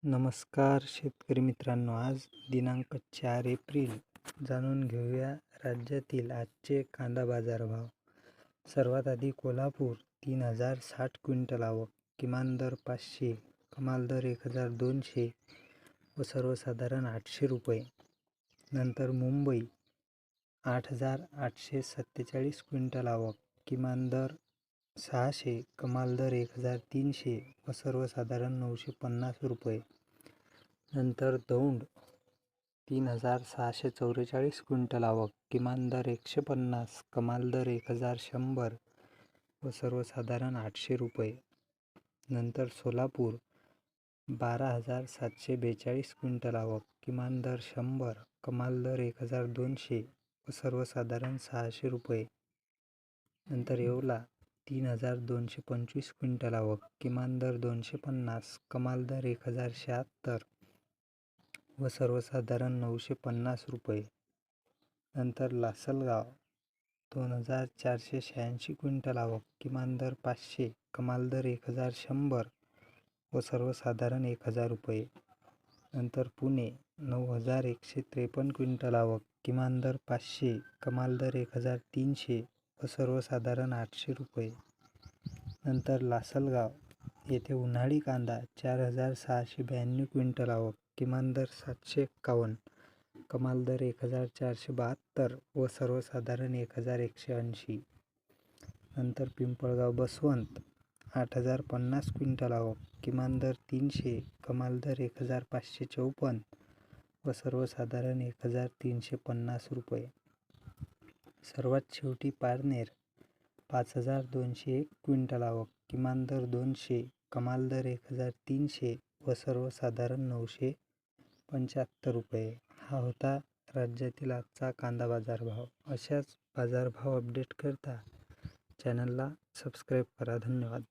नमस्कार शेतकरी मित्रांनो, आज दिनांक 4 एप्रिल. जाणून घेऊया राज्यातील आजचे कांदा बाजारभाव. सर्वात आधी कोल्हापूर 3060 क्विंटल आवक, किमान दर 500, कमाल दर 1200 व सर्वसाधारण 800 रुपये. नंतर मुंबई 8847 क्विंटल आवक, किमान दर 600, कमाल दर 1300 व सर्वसाधारण 950 रुपये. नंतर दौंड 3644 क्विंटल आवक, किमान दर 150, कमाल दर 1100 व सर्वसाधारण 800 रुपये. नंतर सोलापूर 12742 क्विंटल आवक, किमान दर 100, कमाल दर 1200 व सर्वसाधारण 600 रुपये. नंतर येवला 3225 क्विंटल आवक, किमान दर 250, कमाल दर 1076 व सर्वसाधारण 950 रुपये. नंतर लासलगाव 2486 क्विंटल आवक, किमान दर 500, कमाल दर 1100 व सर्वसाधारण 1000 रुपये. नंतर पुणे 9153 क्विंटल आवक, किमान दर 500, कमाल दर 1300 व सर्वसाधारण 800 रुपये. नंतर लासलगाव येथे उन्हाळी कांदा 4692 क्विंटल आवक, किमान दर 751, कमाल दर 1472 व सर्वसाधारण 1180. नंतर पिंपळगाव बसवंत 8050 क्विंटल आवक, किमान दर 300, कमाल दर 1554 व सर्वसाधारण 1350 रुपये. सर्वात शेवटी पारनेर 5201 क्विंटल आवक, किमान दर 200, कमाल दर 1300 व सर्वसाधारण 975 रुपये. हा होता राज्यातील आजचा कांदा बाजारभाव. अशाच बाजारभाव अपडेट करता चॅनलला सबस्क्राईब करा. धन्यवाद.